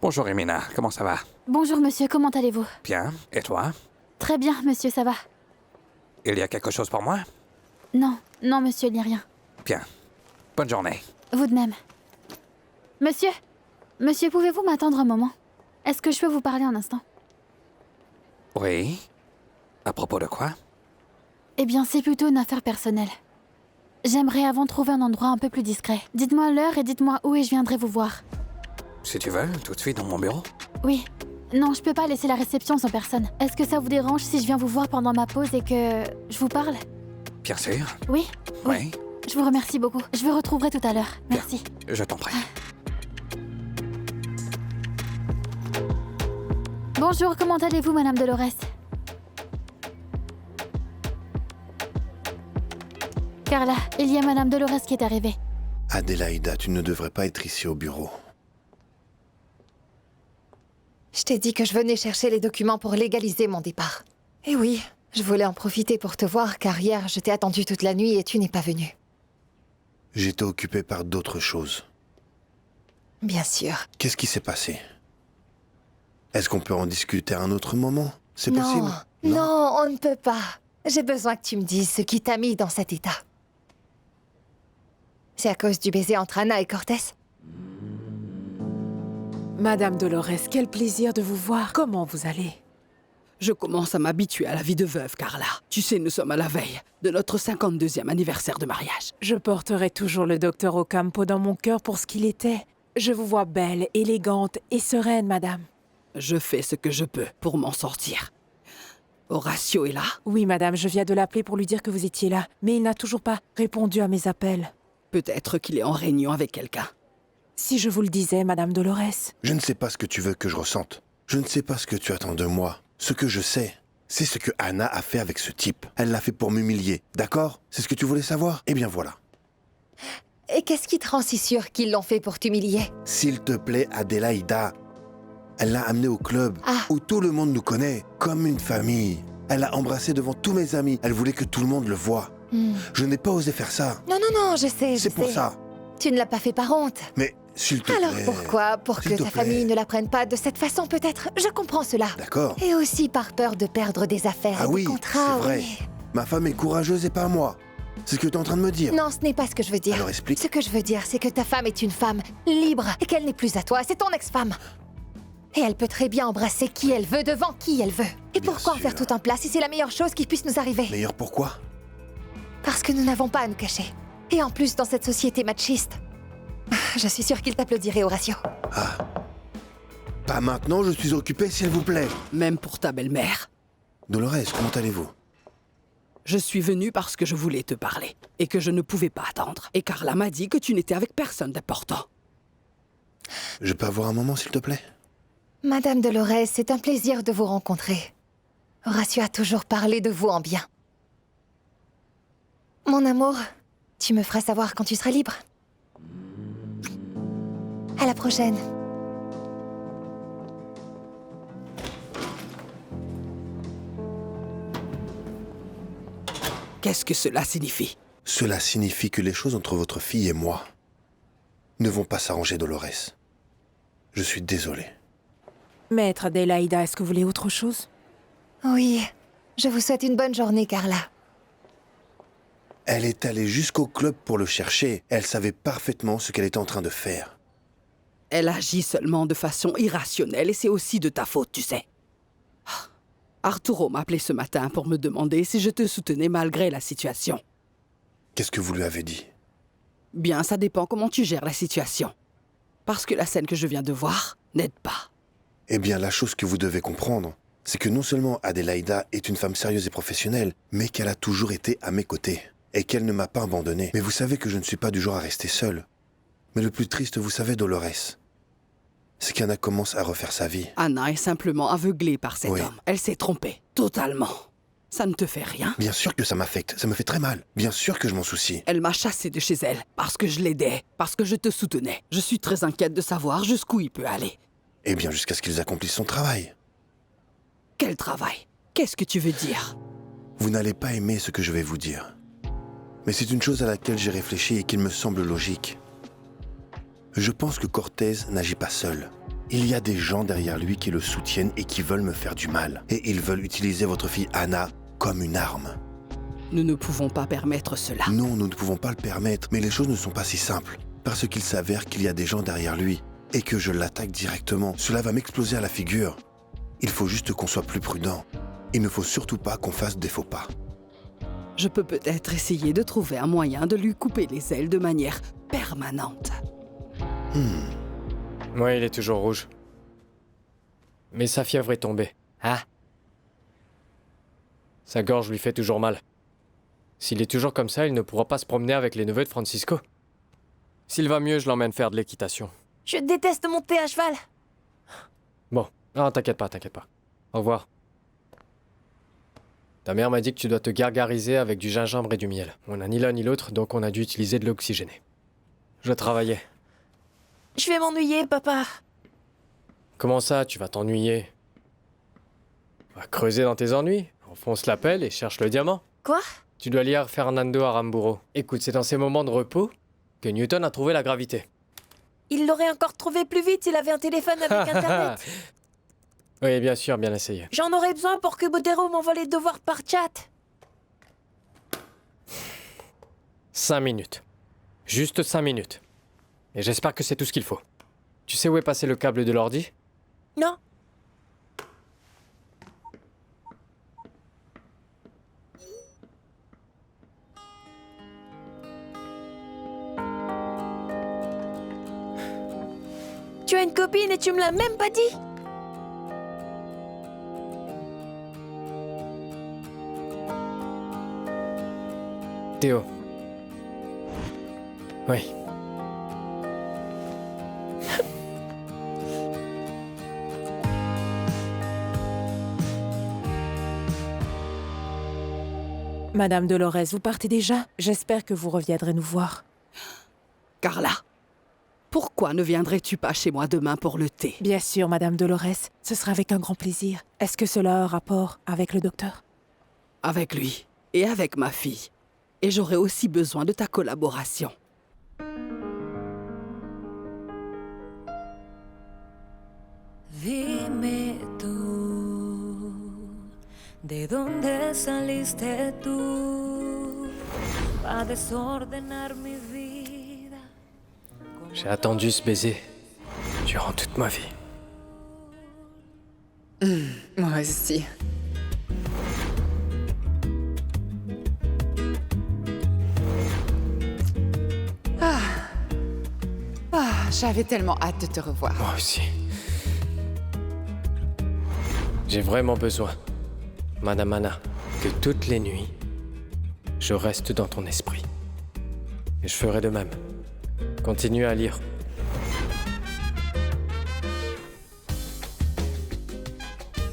Bonjour Emina, comment ça va? Bonjour monsieur, comment allez-vous? Bien, et toi? Très bien, monsieur, ça va. Il y a quelque chose pour moi? Non, non monsieur, il n'y a rien. Bien. Bonne journée. Vous de même. Monsieur, pouvez-vous m'attendre un moment? Est-ce que je peux vous parler un instant? Oui? À propos de quoi? Eh bien, c'est plutôt une affaire personnelle. J'aimerais avant trouver un endroit un peu plus discret. Dites-moi l'heure et dites-moi où et je viendrai vous voir. Si tu veux, tout de suite dans mon bureau. Oui. Non, je peux pas laisser la réception sans personne. Est-ce que ça vous dérange si je viens vous voir pendant ma pause et que je vous parle? Bien sûr. Oui? Oui. Je vous remercie beaucoup. Je vous retrouverai tout à l'heure. Merci. Bien. Je t'en prie. Bonjour, comment allez-vous, Madame Dolores? Carla, il y a Madame Dolores qui est arrivée. Adélaïda, tu ne devrais pas être ici au bureau. Je t'ai dit que je venais chercher les documents pour légaliser mon départ. Et oui, je voulais en profiter pour te voir, car hier, je t'ai attendu toute la nuit et tu n'es pas venu. J'étais occupé par d'autres choses. Bien sûr. Qu'est-ce qui s'est passé? Est-ce qu'on peut en discuter à un autre moment? C'est possible? Non, on ne peut pas. J'ai besoin que tu me dises ce qui t'a mis dans cet état. C'est à cause du baiser entre Anna et Cortés? Madame Dolores, quel plaisir de vous voir. Comment vous allez? Je commence à m'habituer à la vie de veuve, Carla. Tu sais, nous sommes à la veille de notre 52e anniversaire de mariage. Je porterai toujours le docteur Ocampo dans mon cœur pour ce qu'il était. Je vous vois belle, élégante et sereine, madame. Je fais ce que je peux pour m'en sortir. Horacio est là? Oui, madame, je viens de l'appeler pour lui dire que vous étiez là, mais il n'a toujours pas répondu à mes appels. Peut-être qu'il est en réunion avec quelqu'un. Si je vous le disais, Madame Dolores. Je ne sais pas ce que tu veux que je ressente. Je ne sais pas ce que tu attends de moi. Ce que je sais, c'est ce que Anna a fait avec ce type. Elle l'a fait pour m'humilier, d'accord? C'est ce que tu voulais savoir? Eh bien voilà. Et qu'est-ce qui te rend si sûr qu'ils l'ont fait pour t'humilier? S'il te plaît, Adélaïda. Elle l'a amenée au club, où tout le monde nous connaît, comme une famille. Elle l'a embrassé devant tous mes amis. Elle voulait que tout le monde le voie. Je n'ai pas osé faire ça. Non, je sais, C'est pour ça. Tu ne l'as pas fait par honte. Mais s'il te plaît... Alors pourquoi? Pour que ta famille ne l'apprenne pas de cette façon peut-être? Je comprends cela. D'accord. Et aussi par peur de perdre des affaires Ah et oui, des contrats. c'est vrai. Oui. Ma femme est courageuse et pas moi. C'est ce que tu es en train de me dire. Non, ce n'est pas ce que je veux dire. Alors explique. Ce que je veux dire, c'est que ta femme est une femme libre et qu'elle n'est plus à toi, c'est ton ex-femme. Et elle peut très bien embrasser qui elle veut devant qui elle veut. Et Bien pourquoi en sûr. faire tout un plat si c'est la meilleure chose qui puisse nous arriver? Meilleur pourquoi? Parce que nous n'avons pas à nous cacher. Et en plus, dans cette société machiste, je suis sûre qu'il t'applaudirait, Horacio. Ah. Pas maintenant, je suis occupé, s'il vous plaît. Même pour ta belle-mère. Dolores, comment allez-vous? Je suis venue parce que je voulais te parler. Et que je ne pouvais pas attendre. Et Carla m'a dit que tu n'étais avec personne d'important. Je peux avoir un moment, s'il te plaît? Madame Dolores, c'est un plaisir de vous rencontrer. Horacio a toujours parlé de vous en bien. Mon amour, tu me feras savoir quand tu seras libre. À la prochaine. Qu'est-ce que cela signifie? Cela signifie que les choses entre votre fille et moi ne vont pas s'arranger, Dolores. Je suis désolé. Maître Adélaïda, est-ce que vous voulez autre chose? Oui, je vous souhaite une bonne journée, Carla. Elle est allée jusqu'au club pour le chercher. Elle savait parfaitement ce qu'elle était en train de faire. Elle agit seulement de façon irrationnelle et c'est aussi de ta faute, tu sais. Arturo m'a appelé ce matin pour me demander si je te soutenais malgré la situation. Qu'est-ce que vous lui avez dit? Bien, ça dépend comment tu gères la situation. Parce que la scène que je viens de voir n'aide pas. Eh bien, la chose que vous devez comprendre, c'est que non seulement Adélaïda est une femme sérieuse et professionnelle, mais qu'elle a toujours été à mes côtés. Et qu'elle ne m'a pas abandonné. Mais vous savez que je ne suis pas du genre à rester seul. Mais le plus triste, vous savez, Dolores, c'est qu'Anna commence à refaire sa vie. Anna est simplement aveuglée par cet Oui. homme. Elle s'est trompée. Totalement. Ça ne te fait rien? Bien sûr que ça m'affecte, ça me fait très mal. Bien sûr que je m'en soucie. Elle m'a chassée de chez elle, parce que je l'aidais, parce que je te soutenais. Je suis très inquiète de savoir jusqu'où il peut aller. Eh bien, jusqu'à ce qu'ils accomplissent son travail. Quel travail? Qu'est-ce que tu veux dire? Vous n'allez pas aimer ce que je vais vous dire. Mais c'est une chose à laquelle j'ai réfléchi et qui me semble logique. Je pense que Cortés n'agit pas seul. Il y a des gens derrière lui qui le soutiennent et qui veulent me faire du mal. Et ils veulent utiliser votre fille Anna comme une arme. Nous ne pouvons pas permettre cela. Non, nous ne pouvons pas le permettre, mais les choses ne sont pas si simples. Parce qu'il s'avère qu'il y a des gens derrière lui et que je l'attaque directement. Cela va m'exploser à la figure. Il faut juste qu'on soit plus prudent. Il ne faut surtout pas qu'on fasse des faux pas. Je peux peut-être essayer de trouver un moyen de lui couper les ailes de manière permanente. Ouais, il est toujours rouge. Mais sa fièvre est tombée. Ah. Sa gorge lui fait toujours mal. S'il est toujours comme ça, il ne pourra pas se promener avec les neveux de Francisco. S'il va mieux, je l'emmène faire de l'équitation. Je déteste monter à cheval. Bon, non, t'inquiète pas. Au revoir. Ta mère m'a dit que tu dois te gargariser avec du gingembre et du miel. On n'a ni l'un ni l'autre, donc on a dû utiliser de l'oxygéné. Je travaillais. Je vais m'ennuyer, papa. Comment ça, tu vas t'ennuyer? Va creuser dans tes ennuis, enfonce la pelle et cherche le diamant. Quoi? Tu dois lire Fernando Aramburu. Écoute, c'est dans ces moments de repos que Newton a trouvé la gravité. Il l'aurait encore trouvé plus vite s'il avait un téléphone avec Internet. Oui, bien sûr, bien essayé. J'en aurais besoin pour que Botero m'envoie les devoirs par chat. 5 minutes. Juste 5 minutes. Et j'espère que c'est tout ce qu'il faut. Tu sais où est passé le câble de l'ordi? Non. Tu as une copine et tu me l'as même pas dit? Théo. Oui. Madame Dolores, vous partez déjà? J'espère que vous reviendrez nous voir. Carla, pourquoi ne viendrais-tu pas chez moi demain pour le thé? Bien sûr, Madame Dolores, ce sera avec un grand plaisir. Est-ce que cela a un rapport avec le docteur? Avec lui et avec ma fille. Et j'aurai aussi besoin de ta collaboration. Dime tú, ¿de dónde saliste tú? Pa' desordenar mi vida. J'ai attendu ce baiser durant toute ma vie. Moi aussi. J'avais tellement hâte de te revoir. Moi aussi. J'ai vraiment besoin, Madame Anna, que toutes les nuits, je reste dans ton esprit. Et je ferai de même. Continue à lire.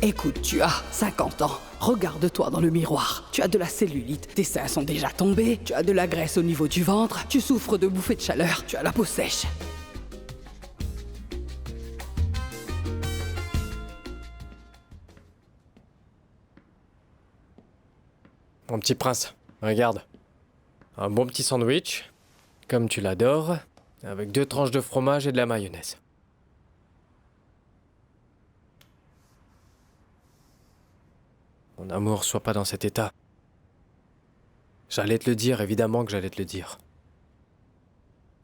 Écoute, tu as 50 ans. Regarde-toi dans le miroir. Tu as de la cellulite, tes seins sont déjà tombés, tu as de la graisse au niveau du ventre, tu souffres de bouffées de chaleur, tu as la peau sèche. Mon petit prince, regarde. Un bon petit sandwich, comme tu l'adores, avec 2 tranches de fromage et de la mayonnaise. Mon amour, sois pas dans cet état. J'allais te le dire, évidemment que j'allais te le dire.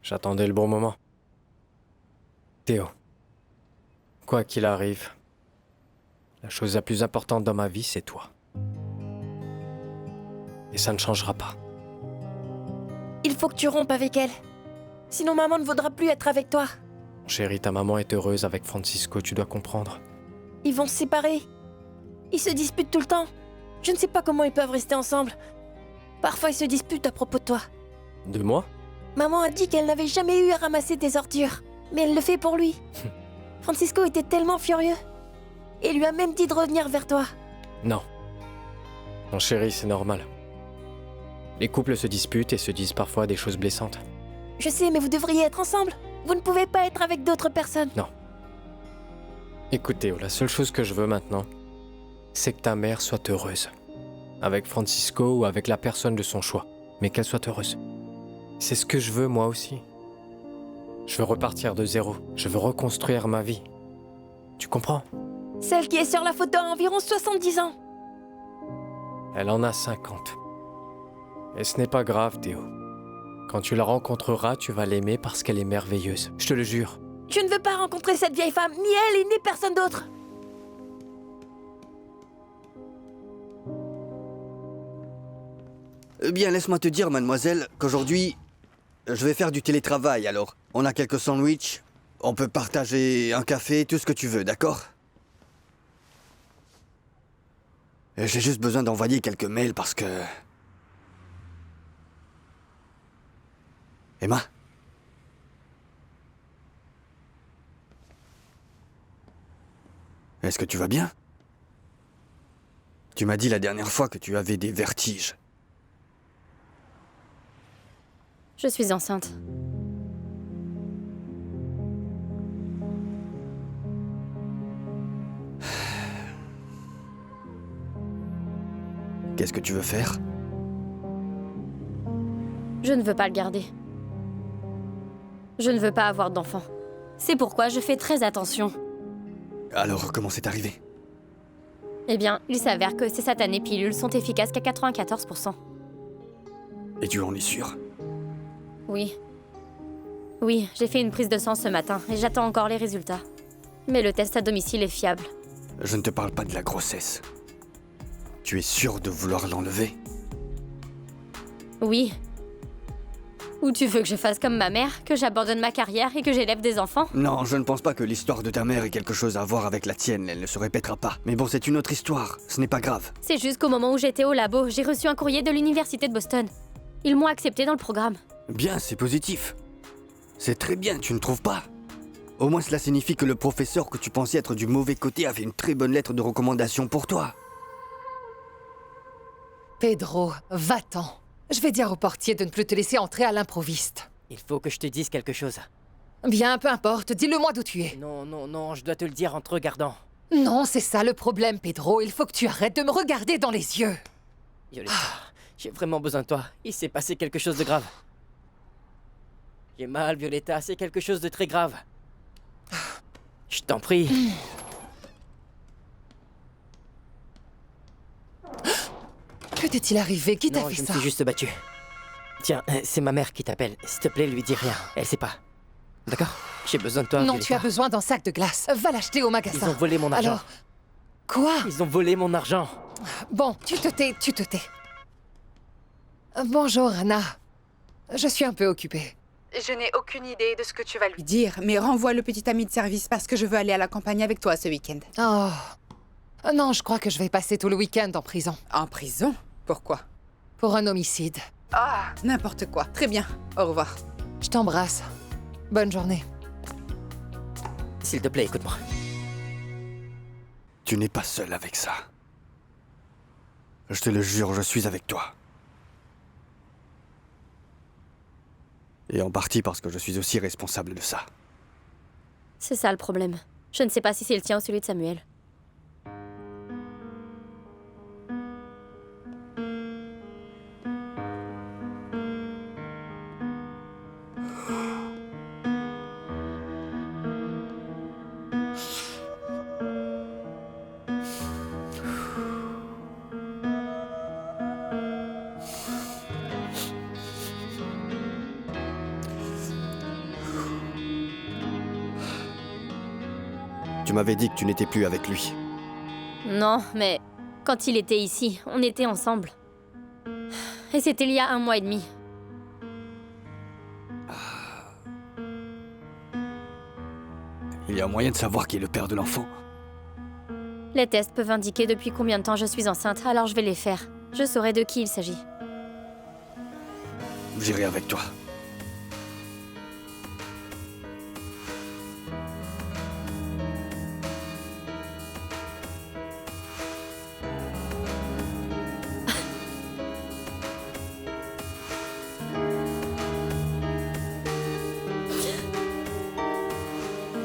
J'attendais le bon moment. Théo, quoi qu'il arrive, la chose la plus importante dans ma vie, c'est toi. Et ça ne changera pas. Il faut que tu rompes avec elle. Sinon maman ne voudra plus être avec toi. Chérie, ta maman est heureuse avec Francisco, tu dois comprendre. Ils vont se séparer. Ils se disputent tout le temps. Je ne sais pas comment ils peuvent rester ensemble. Parfois ils se disputent à propos de toi. De moi? Maman a dit qu'elle n'avait jamais eu à ramasser tes ordures. Mais elle le fait pour lui. Francisco était tellement furieux. Et lui a même dit de revenir vers toi. Non. Mon chéri, c'est normal. Les couples se disputent et se disent parfois des choses blessantes. Je sais, mais vous devriez être ensemble. Vous ne pouvez pas être avec d'autres personnes. Non. Écoute Théo, la seule chose que je veux maintenant, c'est que ta mère soit heureuse. Avec Francisco ou avec la personne de son choix. Mais qu'elle soit heureuse. C'est ce que je veux moi aussi. Je veux repartir de zéro. Je veux reconstruire ma vie. Tu comprends? Celle qui est sur la photo a environ 70 ans. Elle en a 50. Et ce n'est pas grave, Théo. Quand tu la rencontreras, tu vas l'aimer parce qu'elle est merveilleuse. Je te le jure. Je ne veux pas rencontrer cette vieille femme, ni elle, ni personne d'autre. Eh bien, laisse-moi te dire, mademoiselle, qu'aujourd'hui, je vais faire du télétravail, alors. On a quelques sandwichs, on peut partager un café, tout ce que tu veux, d'accord? Et j'ai juste besoin d'envoyer quelques mails parce que... Emma? Est-ce que tu vas bien? Tu m'as dit la dernière fois que tu avais des vertiges. Je suis enceinte. Qu'est-ce que tu veux faire? Je ne veux pas le garder. Je ne veux pas avoir d'enfant. C'est pourquoi je fais très attention. Alors, comment c'est arrivé? Eh bien, il s'avère que ces satanées pilules sont efficaces qu'à 94%. Et tu en es sûr? Oui. Oui, j'ai fait une prise de sang ce matin et j'attends encore les résultats. Mais le test à domicile est fiable. Je ne te parle pas de la grossesse. Tu es sûr de vouloir l'enlever? Oui. Ou tu veux que je fasse comme ma mère, que j'abandonne ma carrière et que j'élève des enfants? Non, je ne pense pas que l'histoire de ta mère ait quelque chose à voir avec la tienne. Elle ne se répétera pas. Mais bon, c'est une autre histoire. Ce n'est pas grave. C'est juste qu'au moment où j'étais au labo, j'ai reçu un courrier de l'université de Boston. Ils m'ont accepté dans le programme. Bien, c'est positif. C'est très bien, tu ne trouves pas? Au moins cela signifie que le professeur que tu pensais être du mauvais côté avait une très bonne lettre de recommandation pour toi. Pedro, va-t'en. Je vais dire au portier de ne plus te laisser entrer à l'improviste. Il faut que je te dise quelque chose. Bien, peu importe, dis-le-moi d'où tu es. Non, non, non, je dois te le dire en te regardant. Non, c'est ça le problème, Pedro. Il faut que tu arrêtes de me regarder dans les yeux. Violetta, j'ai vraiment besoin de toi. Il s'est passé quelque chose de grave. J'ai mal, Violetta, c'est quelque chose de très grave. Je t'en prie. Que t'est-il arrivé? Qui t'a Non, fait je me ça? suis juste battu. Tiens, c'est ma mère qui t'appelle. S'il te plaît, lui dis rien. Elle sait pas. D'accord? J'ai besoin de toi, Non, Violetta. tu as besoin d'un sac de glace. Va l'acheter au magasin. Ils ont volé mon argent. Alors... Quoi? Ils ont volé mon argent. Bon, tu te tais, tu te tais. Bonjour, Anna. Je suis un peu occupée. Je n'ai aucune idée de ce que tu vas lui dire, mais renvoie le petit ami de service parce que je veux aller à la campagne avec toi ce week-end. Oh. Non, je crois que je vais passer tout le week-end en prison. En prison? Pourquoi? Pour un homicide. Ah, n'importe quoi. Très bien. Au revoir. Je t'embrasse. Bonne journée. S'il te plaît, écoute-moi. Tu n'es pas seul avec ça. Je te le jure, je suis avec toi. Et en partie parce que je suis aussi responsable de ça. C'est ça le problème. Je ne sais pas si c'est le tien ou celui de Samuel. Tu m'avais dit que tu n'étais plus avec lui. Non, mais quand il était ici, on était ensemble. Et c'était il y a 1 mois et demi. Il y a moyen de savoir qui est le père de l'enfant? Les tests peuvent indiquer depuis combien de temps je suis enceinte, alors je vais les faire. Je saurai de qui il s'agit. J'irai avec toi.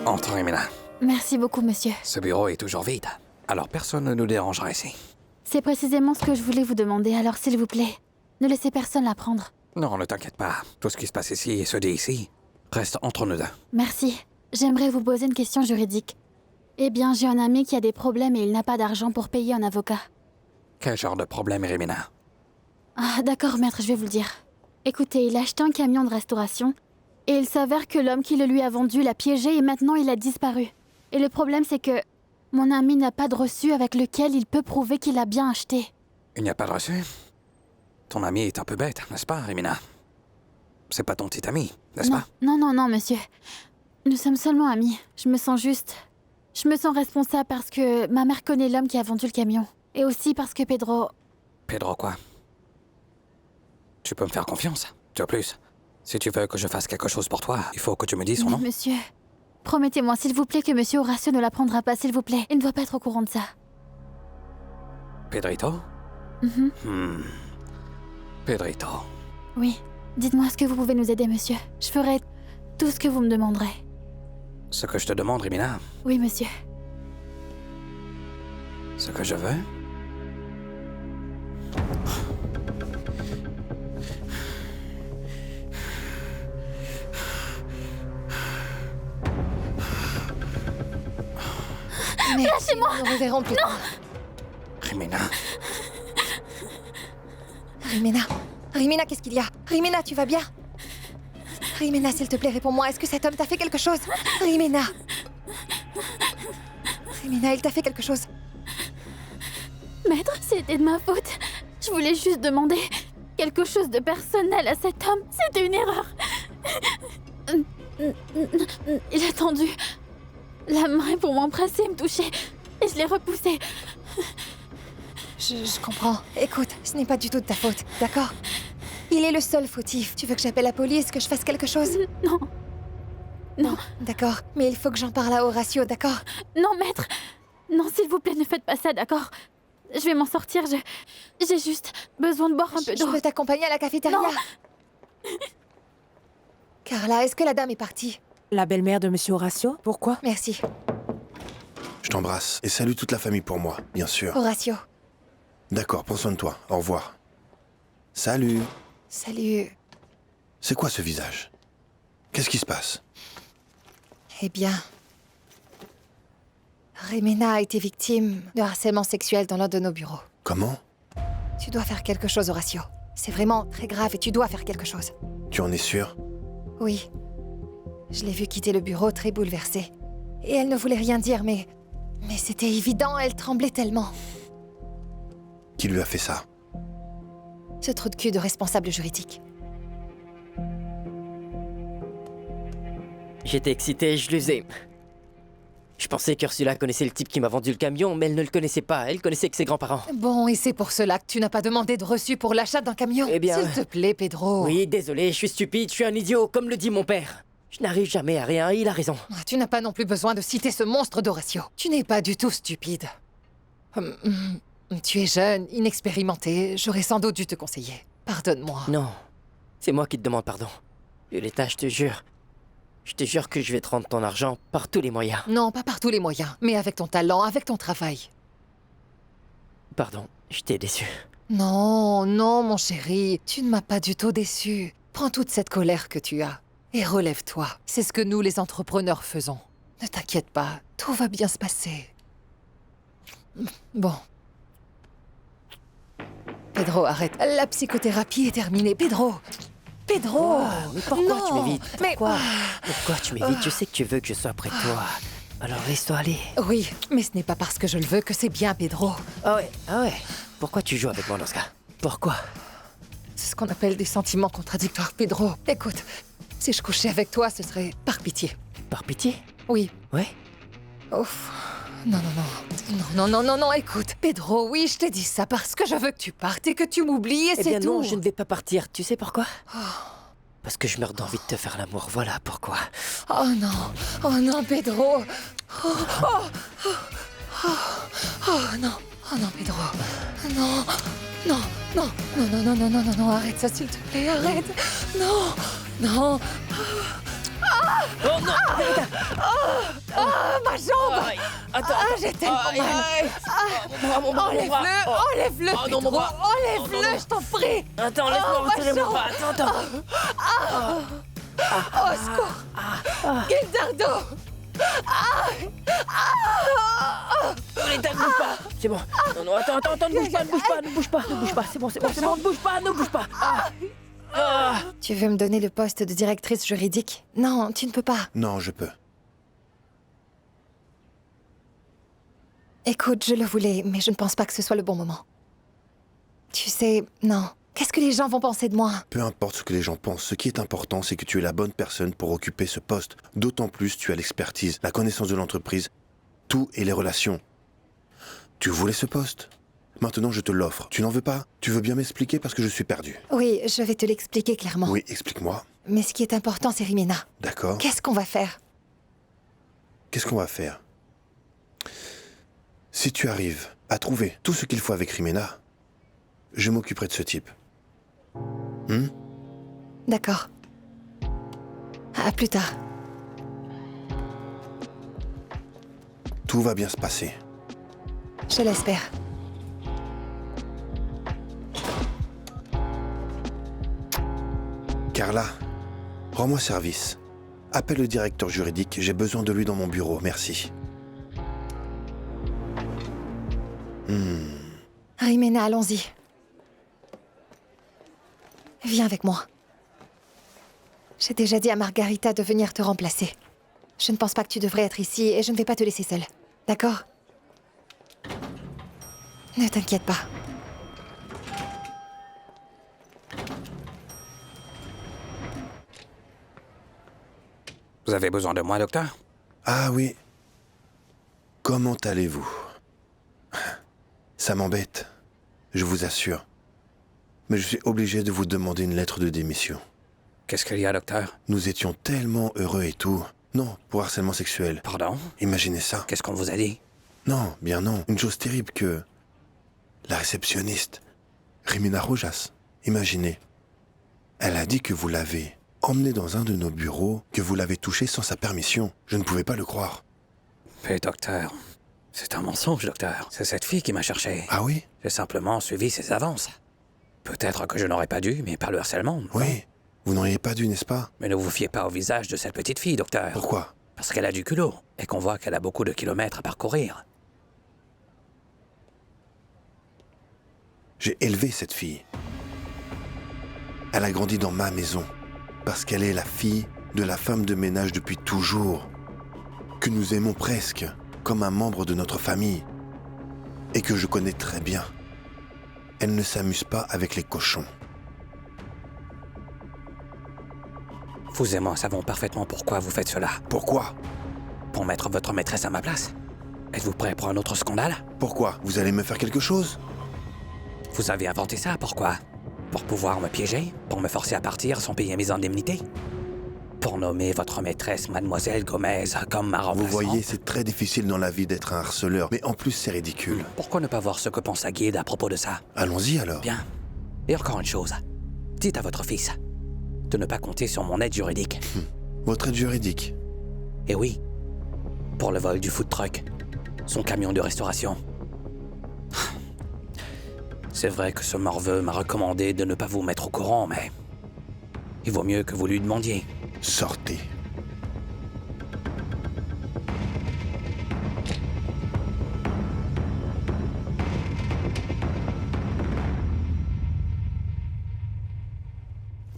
Entrons, Emina. Merci beaucoup, monsieur. Ce bureau est toujours vide. Alors personne ne nous dérangera ici. C'est précisément ce que je voulais vous demander, alors s'il vous plaît, ne laissez personne la prendre. Non, ne t'inquiète pas. Tout ce qui se passe ici et se dit ici reste entre nous deux. Merci. J'aimerais vous poser une question juridique. Eh bien, j'ai un ami qui a des problèmes et il n'a pas d'argent pour payer un avocat. Quel genre de problème, Rimina? Ah, d'accord, maître, je vais vous le dire. Écoutez, il a acheté un camion de restauration et il s'avère que l'homme qui le lui a vendu l'a piégé et maintenant il a disparu. Et le problème, c'est que mon ami n'a pas de reçu avec lequel il peut prouver qu'il a bien acheté. Il n'y a pas de reçu? Ton ami est un peu bête, n'est-ce pas, Rimina? C'est pas ton petit ami, n'est-ce pas? Non, monsieur. Nous sommes seulement amis. Je me sens responsable parce que ma mère connaît l'homme qui a vendu le camion. Et aussi parce que Pedro... Pedro quoi? Tu peux me faire confiance. De plus, si tu veux que je fasse quelque chose pour toi, il faut que tu me dises son Mais nom. monsieur, promettez-moi, s'il vous plaît, que monsieur Horacio ne l'apprendra pas, s'il vous plaît. Il ne doit pas être au courant de ça. Pedrito? Pedrito. Oui. Dites-moi, est-ce que vous pouvez nous aider, monsieur? Je ferai tout ce que vous me demanderez. Ce que je te demande, Rimina, Oui, monsieur. ce que je veux... Lâchez-moi! Nous reverrons plus tard. Rimina. Rimina, qu'est-ce qu'il y a? Rimina, tu vas bien? Rimina, s'il te plaît, réponds-moi. Est-ce que cet homme t'a fait quelque chose? Rimina, il t'a fait quelque chose? Maître, c'était de ma faute. Je voulais juste demander quelque chose de personnel à cet homme. C'était une erreur. Il a tendu la main pour m'embrasser et me toucher. Et je l'ai repoussé. Je comprends. Écoute, ce n'est pas du tout de ta faute, d'accord? Il est le seul fautif. Tu veux que j'appelle la police, que je fasse quelque chose? Non. D'accord, mais il faut que j'en parle à Horacio, d'accord? Non, maître. Non, s'il vous plaît, ne faites pas ça, d'accord? Je vais m'en sortir, j'ai juste besoin de boire un peu d'eau. Je peux t'accompagner à la cafétéria? Non. Carla, est-ce que la dame est partie? La belle-mère de Monsieur Horacio? Pourquoi? Merci. Je t'embrasse et salue toute la famille pour moi, bien sûr. Horacio. D'accord, prends soin de toi. Au revoir. Salut. Salut. C'est quoi ce visage? Qu'est-ce qui se passe? Eh bien... Rimina a été victime de harcèlement sexuel dans l'un de nos bureaux. Comment? Tu dois faire quelque chose, Horacio. C'est vraiment très grave et tu dois faire quelque chose. Tu en es sûr? Oui. Je l'ai vue quitter le bureau très bouleversée. Et elle ne voulait rien dire, mais c'était évident, elle tremblait tellement. Qui lui a fait ça? Ce trou de cul de responsable juridique. J'étais excité, je l'usais. Je pensais qu'Ursula connaissait le type qui m'a vendu le camion, mais elle ne le connaissait pas. Elle connaissait que ses grands-parents. Bon, et c'est pour cela que tu n'as pas demandé de reçu pour l'achat d'un camion? Eh bien... S'il te plaît, Pedro. Oui, désolé, je suis stupide, je suis un idiot, comme le dit mon père. Je n'arrive jamais à rien, il a raison. Tu n'as pas non plus besoin de citer ce monstre d'Horacio. Tu n'es pas du tout stupide. Tu es jeune, inexpérimenté, j'aurais sans doute dû te conseiller. Pardonne-moi. Non, c'est moi qui te demande pardon. Violetta, je te jure que je vais te rendre ton argent par tous les moyens. Non, pas par tous les moyens, mais avec ton talent, avec ton travail. Pardon, je t'ai déçu. Non, mon chéri, tu ne m'as pas du tout déçu. Prends toute cette colère que tu as et relève-toi. C'est ce que nous, les entrepreneurs, faisons. Ne t'inquiète pas, tout va bien se passer. Bon. Pedro, arrête. La psychothérapie est terminée. Pedro, Mais pourquoi non, tu m'évites? mais- Pourquoi tu m'évites? Je sais que tu veux que je sois près de toi. Alors laisse-toi aller. Oui, mais ce n'est pas parce que je le veux que c'est bien, Pedro. Ah ouais. Pourquoi tu joues avec moi dans ce cas? Pourquoi? C'est ce qu'on appelle des sentiments contradictoires, Pedro. Écoute, si je couchais avec toi, ce serait par pitié. Par pitié? Oui. Ouais? Ouf. Non, écoute. Pedro, oui, je t'ai dit ça parce que je veux que tu partes et que tu m'oublies et Eh c'est bien tout. non, je ne vais pas partir. Tu sais pourquoi? Parce que je meurs d'envie de te faire l'amour, voilà pourquoi. Oh non, Pedro. Oh non, Pedro. Non, arrête ça, s'il te plaît, arrête. Non. Oh non! Ma jambe! Attends! J'ai tellement mal! Enlève-le, Oh non, mon Pedro! bras! Enlève-le, je t'en prie! Attends, laisse-moi ma retirer mon jambe! bras! Attends! Au secours! Gildardo! Violetta, ne bouge pas. C'est bon. Non, attends, ne bouge pas, ne bouge pas. C'est bon, ne bouge pas. Tu veux me donner le poste de directrice juridique? Non, tu ne peux pas. Non, je peux. Écoute, je le voulais, mais je ne pense pas que ce soit le bon moment. Tu sais, non. Qu'est-ce que les gens vont penser de moi? Peu importe ce que les gens pensent, ce qui est important, c'est que tu es la bonne personne pour occuper ce poste. D'autant plus, tu as l'expertise, la connaissance de l'entreprise, tout et les relations. Tu voulais ce poste? Maintenant, je te l'offre. Tu n'en veux pas? Tu veux bien m'expliquer parce que je suis perdu. Oui, je vais te l'expliquer clairement. Oui, explique-moi. Mais ce qui est important, c'est Rimena. D'accord. Qu'est-ce qu'on va faire? Qu'est-ce qu'on va faire? Si tu arrives à trouver tout ce qu'il faut avec Rimena, je m'occuperai de ce type. D'accord. À plus tard. Tout va bien se passer. Je l'espère. Carla, rends-moi service. Appelle le directeur juridique, j'ai besoin de lui dans mon bureau, merci. Rimena, allons-y. Viens avec moi. J'ai déjà dit à Margarita de venir te remplacer. Je ne pense pas que tu devrais être ici et je ne vais pas te laisser seule. D'accord? Ne t'inquiète pas. Vous avez besoin de moi, docteur? Ah oui. Comment allez-vous? Ça m'embête, je vous assure. Mais je suis obligé de vous demander une lettre de démission. Qu'est-ce qu'il y a, docteur? Nous étions tellement heureux et tout. Non, pour harcèlement sexuel. Pardon? Imaginez ça. Qu'est-ce qu'on vous a dit? Non, bien non. Une chose terrible que... La réceptionniste, Rimena Rojas, imaginez. Elle a dit que vous l'avez emmenée dans un de nos bureaux, que vous l'avez touchée sans sa permission. Je ne pouvais pas le croire. Mais docteur, c'est un mensonge, docteur. C'est cette fille qui m'a cherché. Ah oui? J'ai simplement suivi ses avances. Peut-être que je n'aurais pas dû, mais par le harcèlement. Oui, vous n'auriez pas dû, n'est-ce pas? Mais ne vous fiez pas au visage de cette petite fille, docteur. Pourquoi? Parce qu'elle a du culot, et qu'on voit qu'elle a beaucoup de kilomètres à parcourir. J'ai élevé cette fille. Elle a grandi dans ma maison, parce qu'elle est la fille de la femme de ménage depuis toujours, que nous aimons presque comme un membre de notre famille, et que je connais très bien. Elle ne s'amuse pas avec les cochons. Vous et moi savons parfaitement pourquoi vous faites cela. Pourquoi? Pour mettre votre maîtresse à ma place? Êtes-vous prêt pour un autre scandale? Pourquoi? Vous allez me faire quelque chose? Vous avez inventé ça, pourquoi? Pour pouvoir me piéger? Pour me forcer à partir sans payer mes indemnités? Pour nommer votre maîtresse Mademoiselle Gomez comme ma remplaçante? Vous voyez, c'est très difficile dans la vie d'être un harceleur, mais en plus c'est ridicule. Pourquoi ne pas voir ce que pense sa guide à propos de ça? Allons-y alors. Bien. Et encore une chose. Dites à votre fils de ne pas compter sur mon aide juridique. Votre aide juridique? Eh oui. Pour le vol du food truck. Son camion de restauration. C'est vrai que ce morveux m'a recommandé de ne pas vous mettre au courant, mais... il vaut mieux que vous lui demandiez. Sortez.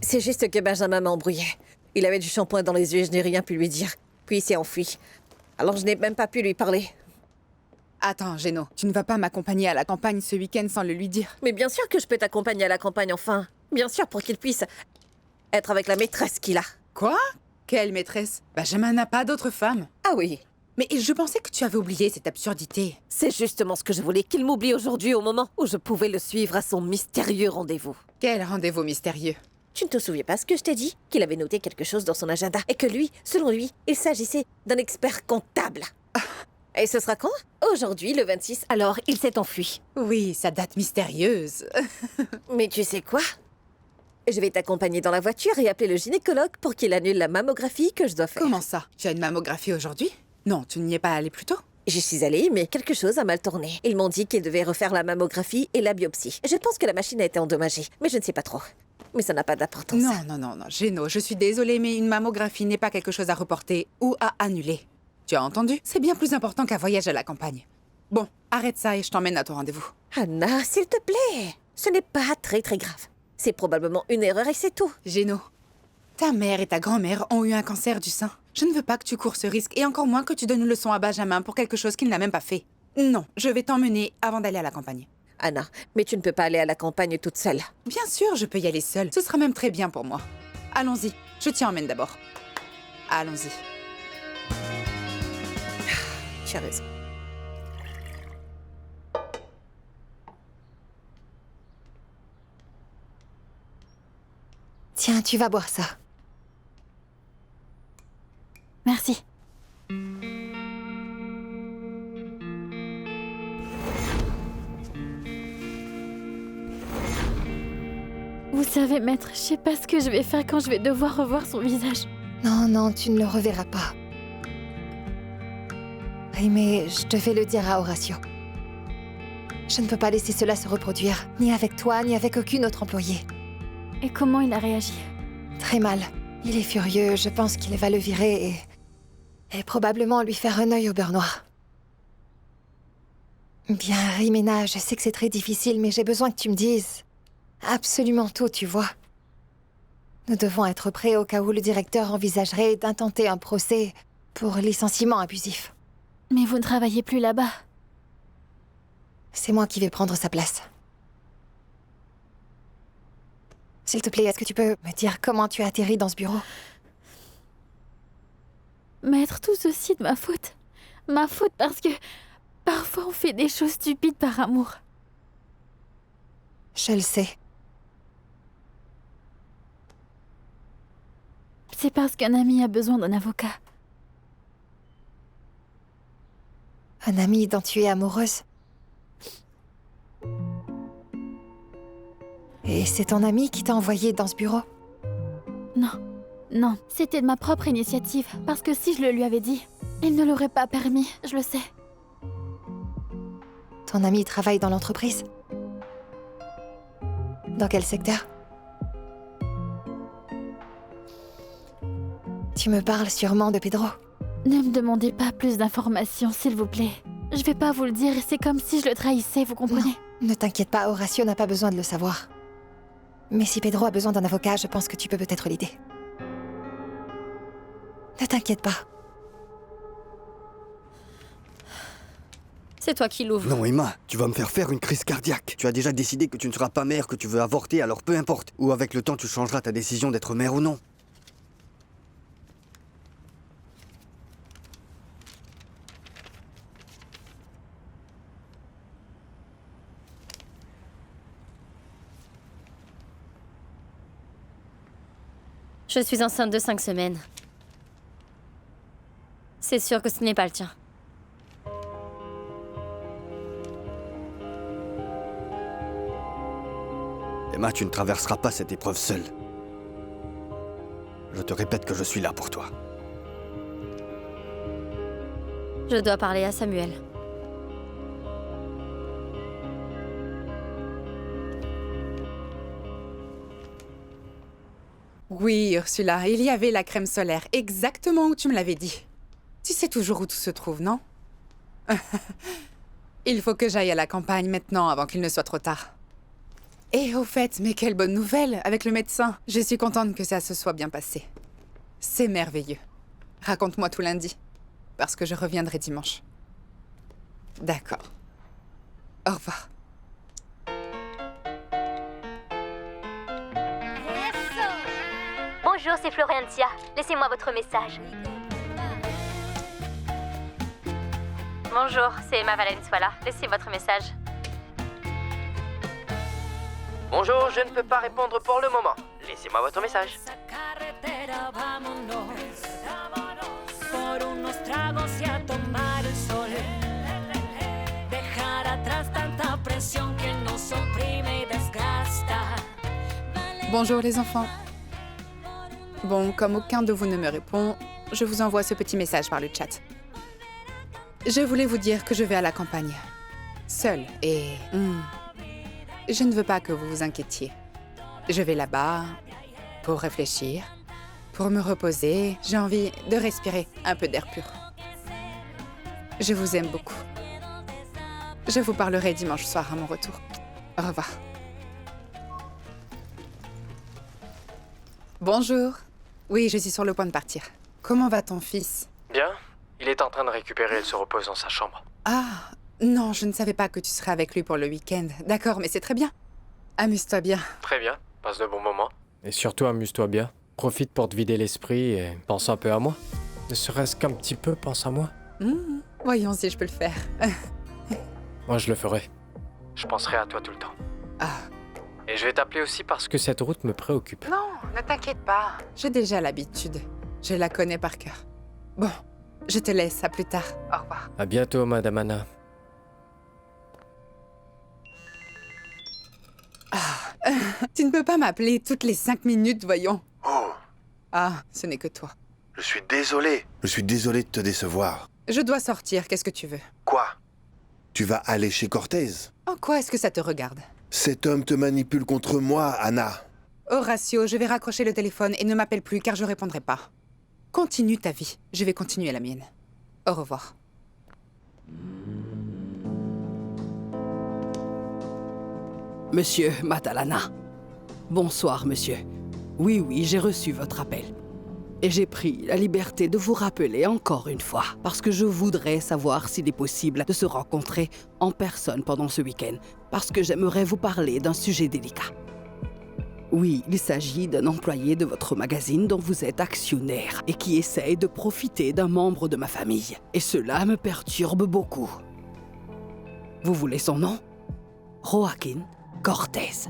C'est juste que Benjamin m'a embrouillé. Il avait du shampoing dans les yeux et je n'ai rien pu lui dire. Puis il s'est enfui. Alors je n'ai même pas pu lui parler. Attends, Géno, tu ne vas pas m'accompagner à la campagne ce week-end sans le lui dire. Mais bien sûr que je peux t'accompagner à la campagne, enfin. Bien sûr, pour qu'il puisse être avec la maîtresse qu'il a. Quoi? Quelle maîtresse? Benjamin n'a pas d'autre femme. Ah oui. Mais je pensais que tu avais oublié cette absurdité. C'est justement ce que je voulais, qu'il m'oublie aujourd'hui au moment où je pouvais le suivre à son mystérieux rendez-vous. Quel rendez-vous mystérieux? Tu ne te souviens pas ce que je t'ai dit? Qu'il avait noté quelque chose dans son agenda et que lui, selon lui, il s'agissait d'un expert comptable. Et ce sera quand? Aujourd'hui, le 26. Alors, il s'est enfui. Oui, sa date mystérieuse. Mais tu sais quoi? Je vais t'accompagner dans la voiture et appeler le gynécologue pour qu'il annule la mammographie que je dois faire. Comment ça? Tu as une mammographie aujourd'hui? Non, tu n'y es pas allée plus tôt? J'y suis allée, mais quelque chose a mal tourné. Ils m'ont dit qu'ils devaient refaire la mammographie et la biopsie. Je pense que la machine a été endommagée, mais je ne sais pas trop. Mais ça n'a pas d'importance. Non, Géno, je suis désolée, mais une mammographie n'est pas quelque chose à reporter ou à annuler. Tu as entendu? C'est bien plus important qu'un voyage à la campagne. Bon, arrête ça et je t'emmène à ton rendez-vous. Anna, s'il te plaît. Ce n'est pas très grave. C'est probablement une erreur et c'est tout. Géno, ta mère et ta grand-mère ont eu un cancer du sein. Je ne veux pas que tu cours ce risque et encore moins que tu donnes une leçon à Benjamin pour quelque chose qu'il n'a même pas fait. Non, je vais t'emmener avant d'aller à la campagne. Anna, mais tu ne peux pas aller à la campagne toute seule. Bien sûr, je peux y aller seule. Ce sera même très bien pour moi. Allons-y, je t'y emmène d'abord. Allons-y. Tu as raison. Tiens, tu vas boire ça. Merci. Vous savez, maître, je sais pas ce que je vais faire quand je vais devoir revoir son visage. Non, non, tu ne le reverras pas. Oui, mais je devais le dire à Horatio. Je ne peux pas laisser cela se reproduire, ni avec toi, ni avec aucune autre employée. Et comment il a réagi? Très mal. Il est furieux, je pense qu'il va le virer et probablement lui faire un œil au beurre noir. Bien, Rimena, je sais que c'est très difficile, mais j'ai besoin que tu me dises absolument tout, tu vois. Nous devons être prêts au cas où le directeur envisagerait d'intenter un procès pour licenciement abusif. Mais vous ne travaillez plus là-bas. C'est moi qui vais prendre sa place. S'il te plaît, est-ce que tu peux me dire comment tu as atterri dans ce bureau? Maître, tout ceci de ma faute. Ma faute parce que parfois on fait des choses stupides par amour. Je le sais. C'est parce qu'un ami a besoin d'un avocat. Un ami dont tu es amoureuse? Et c'est ton ami qui t'a envoyé dans ce bureau? Non, non, c'était de ma propre initiative, parce que si je le lui avais dit, il ne l'aurait pas permis, je le sais. Ton ami travaille dans l'entreprise? Dans quel secteur? Tu me parles sûrement de Pedro. Ne me demandez pas plus d'informations, s'il vous plaît. Je vais pas vous le dire et c'est comme si je le trahissais, vous comprenez? Non, ne t'inquiète pas, Horatio n'a pas besoin de le savoir. Mais si Pedro a besoin d'un avocat, je pense que tu peux peut-être l'aider. Ne t'inquiète pas. C'est toi qui l'ouvres. Non, Emma, tu vas me faire une crise cardiaque. Tu as déjà décidé que tu ne seras pas mère, que tu veux avorter, alors peu importe. Ou avec le temps, tu changeras ta décision d'être mère ou non. Je suis enceinte de 5 semaines. C'est sûr que ce n'est pas le tien. Emma, tu ne traverseras pas cette épreuve seule. Je te répète que je suis là pour toi. Je dois parler à Samuel. Oui, Ursula, il y avait la crème solaire, exactement où tu me l'avais dit. Tu sais toujours où tout se trouve, non? Il faut que j'aille à la campagne maintenant avant qu'il ne soit trop tard. Et au fait, mais quelle bonne nouvelle avec le médecin. Je suis contente que ça se soit bien passé. C'est merveilleux. Raconte-moi tout lundi, parce que je reviendrai dimanche. D'accord. Au revoir. Bonjour, c'est Florencia. Laissez-moi votre message. Bonjour, c'est Emma Valenzuela. Laissez votre message. Bonjour, je ne peux pas répondre pour le moment. Laissez-moi votre message. Bonjour les enfants. Bon, comme aucun de vous ne me répond, je vous envoie ce petit message par le chat. Je voulais vous dire que je vais à la campagne. Seule et... Je ne veux pas que vous vous inquiétiez. Je vais là-bas pour réfléchir, pour me reposer. J'ai envie de respirer un peu d'air pur. Je vous aime beaucoup. Je vous parlerai dimanche soir à mon retour. Au revoir. Bonjour. Oui, je suis sur le point de partir. Comment va ton fils? Bien. Il est en train de récupérer, il se repose dans sa chambre. Ah, non, je ne savais pas que tu serais avec lui pour le week-end. D'accord, mais c'est très bien. Amuse-toi bien. Très bien, passe de bons moments. Et surtout, amuse-toi bien. Profite pour te vider l'esprit et pense un peu à moi. Ne serait-ce qu'un petit peu, pense à moi. Voyons si je peux le faire. Moi, je le ferai. Je penserai à toi tout le temps. Et je vais t'appeler aussi parce que cette route me préoccupe. Non, ne t'inquiète pas. J'ai déjà l'habitude. Je la connais par cœur. Bon, je te laisse. À plus tard. Au revoir. À bientôt, Madame Anna. Tu ne peux pas m'appeler toutes les 5 minutes, voyons. Oh. Ah, ce n'est que toi. Je suis désolé. Je suis désolé de te décevoir. Je dois sortir, qu'est-ce que tu veux? Quoi? Tu vas aller chez Cortez? En quoi est-ce que ça te regarde? Cet homme te manipule contre moi, Anna. Horatio, je vais raccrocher le téléphone et ne m'appelle plus car je répondrai pas. Continue ta vie, je vais continuer la mienne. Au revoir. Monsieur Matalana. Bonsoir, monsieur. Oui, j'ai reçu votre appel. Et j'ai pris la liberté de vous rappeler encore une fois, parce que je voudrais savoir s'il est possible de se rencontrer en personne pendant ce week-end, parce que j'aimerais vous parler d'un sujet délicat. Oui, il s'agit d'un employé de votre magazine dont vous êtes actionnaire et qui essaye de profiter d'un membre de ma famille. Et cela me perturbe beaucoup. Vous voulez son nom? Joaquin Cortez.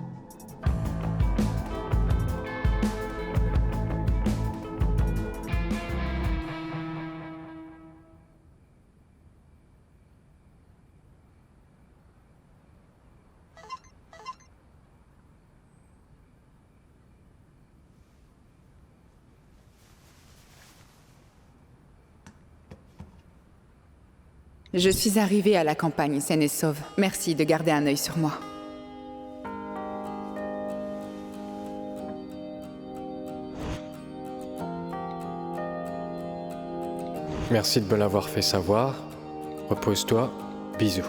Je suis arrivée à la campagne saine et sauve. Merci de garder un œil sur moi. Merci de me l'avoir fait savoir. Repose-toi. Bisous.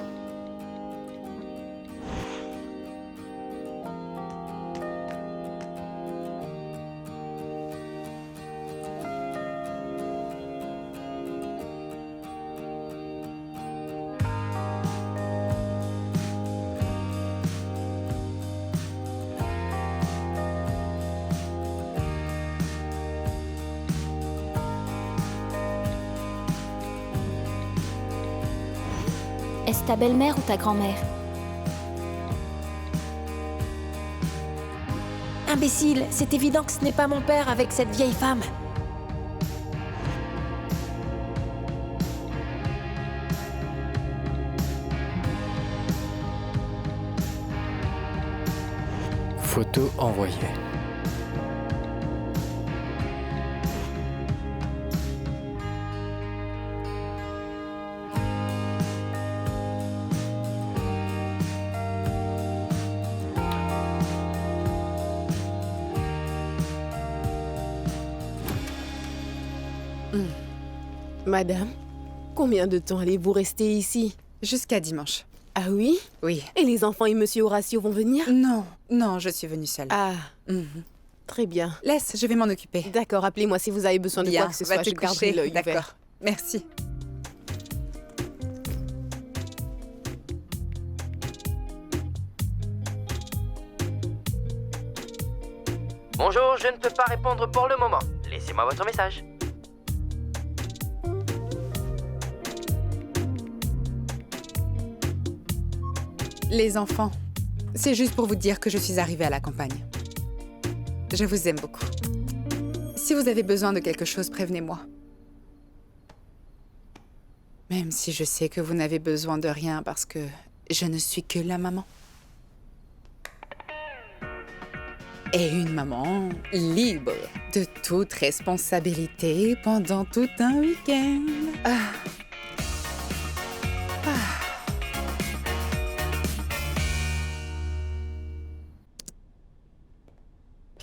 Est-ce ta belle-mère ou ta grand-mère? Imbécile, c'est évident que ce n'est pas mon père avec cette vieille femme. Photo envoyée. Madame, combien de temps allez-vous rester ici? Jusqu'à dimanche. Ah oui? Oui. Et les enfants et Monsieur Horatio vont venir? Non, je suis venue seule. Ah, très bien. Laisse, je vais m'en occuper. D'accord, appelez-moi si vous avez besoin de quoi que ce soit, je garderai l'œil ouvert. D'accord, merci. Bonjour, je ne peux pas répondre pour le moment. Laissez-moi votre message. Les enfants, c'est juste pour vous dire que je suis arrivée à la campagne. Je vous aime beaucoup. Si vous avez besoin de quelque chose, prévenez-moi. Même si je sais que vous n'avez besoin de rien parce que je ne suis que la maman. Et une maman libre de toute responsabilité pendant tout un week-end.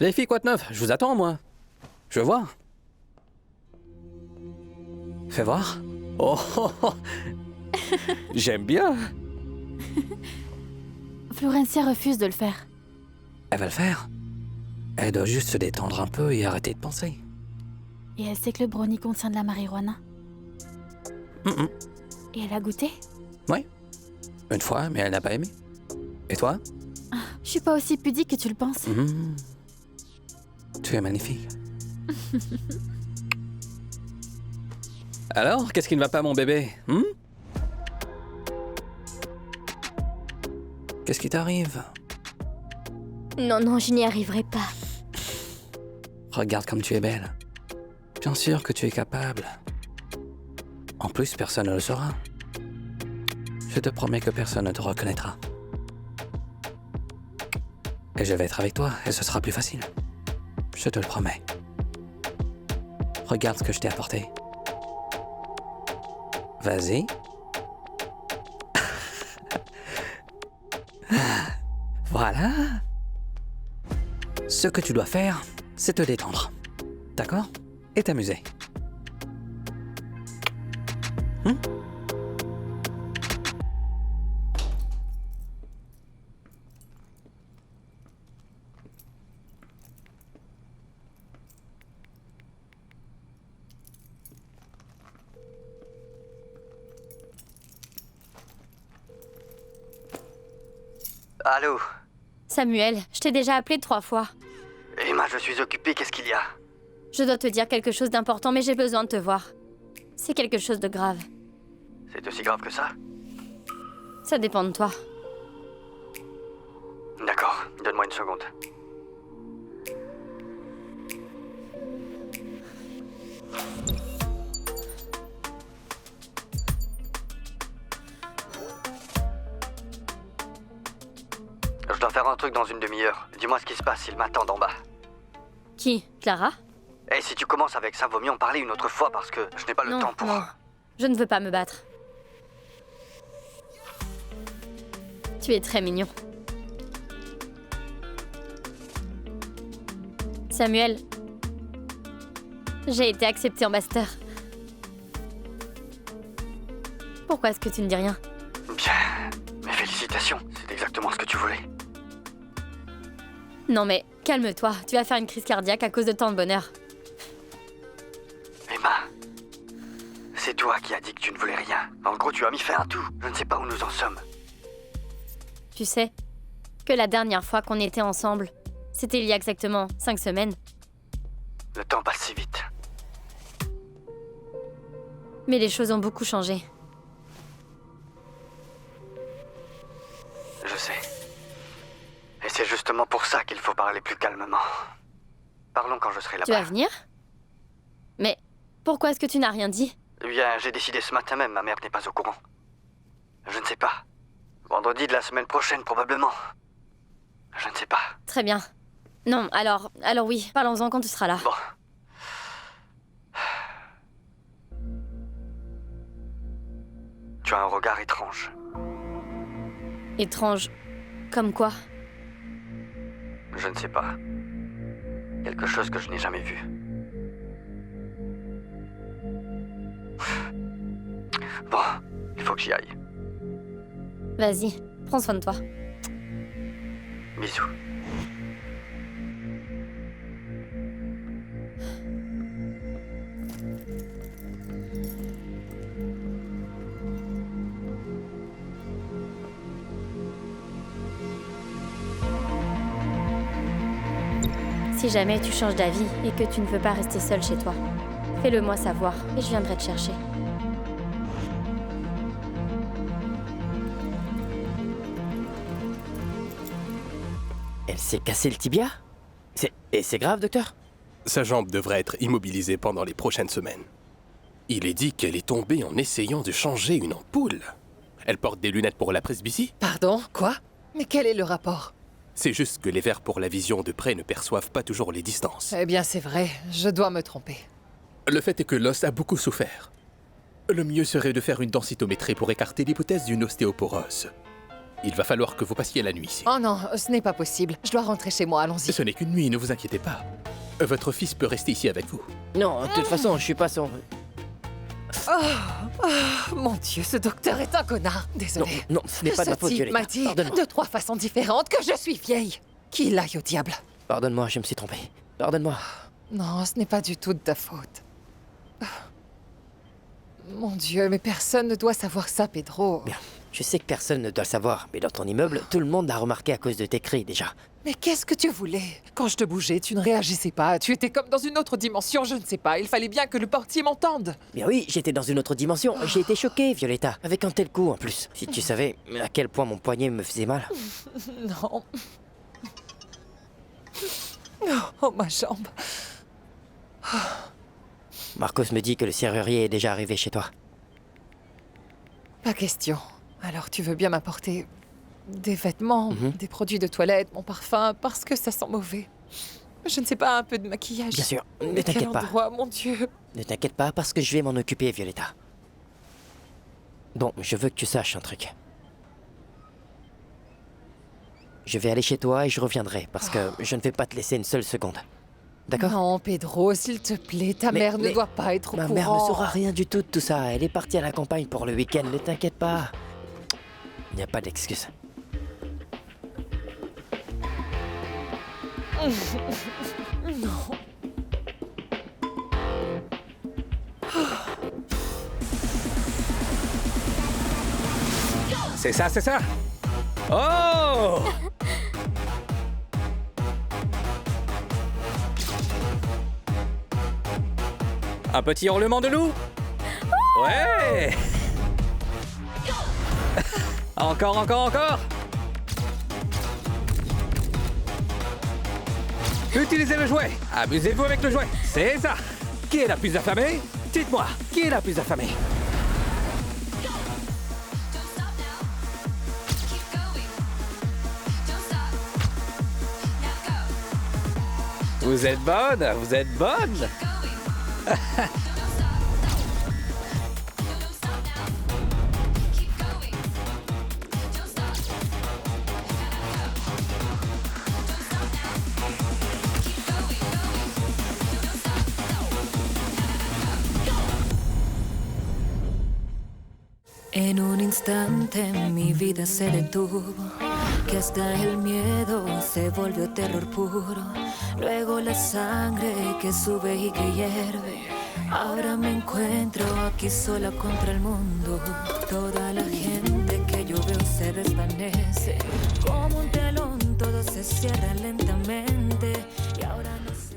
Les filles, quoi de neuf? Je vous attends, moi. Je veux voir. Fais voir. Oh, oh, oh. J'aime bien. Florencia refuse de le faire. Elle va le faire. Elle doit juste se détendre un peu et arrêter de penser. Et elle sait que le brownie contient de la marijuana. Et elle a goûté? Oui. Une fois, mais elle n'a pas aimé. Et toi? Je suis pas aussi pudique que tu le penses. Tu es magnifique. Alors, qu'est-ce qui ne va pas, mon bébé? Qu'est-ce qui t'arrive? Non, non, je n'y arriverai pas. Regarde comme tu es belle. Bien sûr que tu es capable. En plus, personne ne le saura. Je te promets que personne ne te reconnaîtra. Et je vais être avec toi, et ce sera plus facile. Je te le promets. Regarde ce que je t'ai apporté. Vas-y. Voilà. Ce que tu dois faire, c'est te détendre. D'accord? Et t'amuser. Allô? Samuel, je t'ai déjà appelé 3 fois. Emma, je suis occupée, qu'est-ce qu'il y a? Je dois te dire quelque chose d'important, mais j'ai besoin de te voir. C'est quelque chose de grave. C'est aussi grave que ça? Ça dépend de toi. D'accord, donne-moi une seconde. Je dois faire un truc dans une demi-heure. Dis-moi ce qui se passe, ils m'attendent en bas. Qui? Clara? Et si tu commences avec ça, vaut mieux en parler une autre fois parce que je n'ai pas le temps pour... Non, je ne veux pas me battre. Tu es très mignon. Samuel, j'ai été acceptée en master. Pourquoi est-ce que tu ne dis rien? Bien, mais félicitations, c'est exactement ce que tu voulais. Non mais, calme-toi, tu vas faire une crise cardiaque à cause de tant de bonheur. Emma, c'est toi qui as dit que tu ne voulais rien. En gros, tu as mis fin à tout. Je ne sais pas où nous en sommes. Tu sais que la dernière fois qu'on était ensemble, c'était il y a exactement 5 semaines. Le temps passe si vite. Mais les choses ont beaucoup changé. Je sais. Et c'est justement pour ça qu'il faut parler plus calmement. Parlons quand je serai là-bas. Tu vas venir? Mais pourquoi est-ce que tu n'as rien dit? Eh bien, j'ai décidé ce matin même, ma mère n'est pas au courant. Je ne sais pas. Vendredi de la semaine prochaine, probablement. Je ne sais pas. Très bien. Non, alors oui, parlons-en quand tu seras là. Bon. Tu as un regard étrange. Étrange. Comme quoi? Je ne sais pas. Quelque chose que je n'ai jamais vu. Bon, il faut que j'y aille. Vas-y, prends soin de toi. Bisous. Si jamais tu changes d'avis et que tu ne veux pas rester seule chez toi, fais-le moi savoir et je viendrai te chercher. Elle s'est cassé le tibia? Et c'est grave, docteur? Sa jambe devrait être immobilisée pendant les prochaines semaines. Il est dit qu'elle est tombée en essayant de changer une ampoule. Elle porte des lunettes pour la presbytie? Pardon, quoi? Mais quel est le rapport? C'est juste que les verres pour la vision de près ne perçoivent pas toujours les distances. Eh bien, c'est vrai, je dois me tromper. Le fait est que l'os a beaucoup souffert. Le mieux serait de faire une densitométrie pour écarter l'hypothèse d'une ostéoporose. Il va falloir que vous passiez la nuit ici. Oh non, ce n'est pas possible. Je dois rentrer chez moi, allons-y. Ce n'est qu'une nuit, ne vous inquiétez pas. Votre fils peut rester ici avec vous. Non, de toute façon, je suis pas son... Mon Dieu, ce docteur est un connard. Désolé. Non, ce n'est pas de ma faute, Ce type Violetta. m'a dit Pardonne-moi. de 3 façons différentes que je suis vieille. Qu'il aille au diable. Pardonne-moi, je me suis trompé. Pardonne-moi. Non, ce n'est pas du tout de ta faute. Mon Dieu, mais personne ne doit savoir ça, Pedro. Bien, je sais que personne ne doit le savoir, mais dans ton immeuble, tout le monde l'a remarqué à cause de tes cris déjà. Mais qu'est-ce que tu voulais? Quand je te bougeais, tu ne réagissais pas. Tu étais comme dans une autre dimension, je ne sais pas. Il fallait bien que le portier m'entende. Bien oui, j'étais dans une autre dimension. J'ai été choquée, Violetta, avec un tel coup en plus. Si tu savais à quel point mon poignet me faisait mal. Non. Oh, ma jambe. Marcos me dit que le serrurier est déjà arrivé chez toi. Pas question. Alors tu veux bien m'apporter des vêtements, des produits de toilette, mon parfum, parce que ça sent mauvais. Je ne sais pas, un peu de maquillage. Bien sûr, ne Mais quel t'inquiète pas. endroit, mon Dieu. Ne t'inquiète pas parce que je vais m'en occuper, Violetta. Bon, je veux que tu saches un truc. Je vais aller chez toi et je reviendrai parce que je ne vais pas te laisser une seule seconde. D'accord? Non, Pedro, s'il te plaît, ta mère ne doit pas être au courant. Ma mère ne saura rien du tout de tout ça. Elle est partie à la campagne pour le week-end, ne t'inquiète pas. Il n'y a pas d'excuse. Non. C'est ça, c'est ça. Oh! Un petit hurlement de loup? Ouais! Encore, encore, encore! Utilisez le jouet! Amusez-vous avec le jouet! C'est ça! Qui est la plus affamée? Dites-moi, qui est la plus affamée? Vous êtes bonne, vous êtes bonne. En un instante mi vida se detuvo, que hasta el miedo se volvió terror puro. Luego la sangre que sube y que hierve. Ahora me encuentro aquí sola contra el mundo. Toda la gente que yo veo se desvanece. Como un telón todo se cierra lentamente. Y ahora no sé.